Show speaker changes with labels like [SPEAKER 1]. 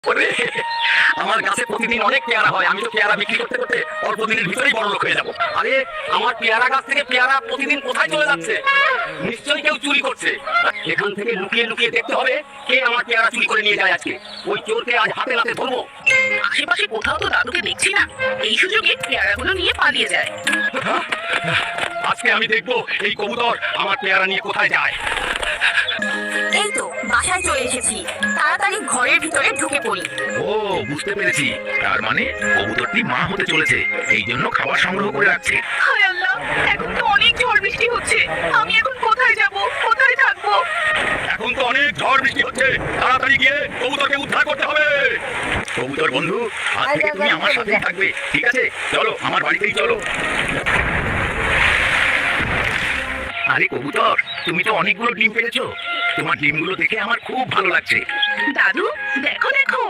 [SPEAKER 1] ওরে, আমার গাছে প্রতিদিন অনেক পেয়ারা হয়, আমি তো পেয়ারা বিক্রি করতে করতে অল্প দিনের ভিতরেই বড় লোক হয়ে যাবো। আরে আমার পেয়ারা গাছ থেকে পেয়ারা প্রতিদিন কোথায় চলে যাচ্ছে? নিশ্চয়ই কেউ চুরি করছে। এখান থেকে লুকিয়ে লুকিয়ে দেখতে হবে কে আমার পেয়ারা চুরি করে নিয়ে যায় আজকে। ওই চোরকে আজ হাতে নাতে ধরবো।
[SPEAKER 2] আশেপাশে কোথাও তো দাদুকে দেখছি না, এই সুযোগে পেয়ারাগুলো নিয়ে পালিয়ে যায়।
[SPEAKER 1] আজকে আমি দেখবো এই কবুতর আমার পেয়ারা নিয়ে কোথায় যায়।
[SPEAKER 2] এই তো বাসায় চলে এসেছি, তাড়াতাড়ি ঘরের ভিতরে ঢুকে পড়ি।
[SPEAKER 3] ও, বুঝতে পেরেছি। তার মানে কবুতরটি মা হতে চলেছে, এই জন্য খাবার সংগ্রহ করে রাখছে।
[SPEAKER 2] হায় আল্লাহ, এখন তো অনেক ঝড় বৃষ্টি হচ্ছে, আমি এখন কোথায় যাব, কোথায় থাকবো?
[SPEAKER 1] এখন তো অনেক ঝড় বৃষ্টি হচ্ছে, তাড়াতাড়ি গিয়ে কবুতরকে উদ্ধার করতে হবে।
[SPEAKER 3] কবুতর বন্ধু, আজ থেকে তুমি আমার সাথেই থাকবে, ঠিক আছে? চলো আমার বাড়িতেই চলো। আরে কবুতর, তুমি তো অনেকগুলো ডিম পেয়েছো। তোমার ডিমগুলো দেখে আমার খুব ভালো লাগছে।
[SPEAKER 2] দাদু দেখো দেখো,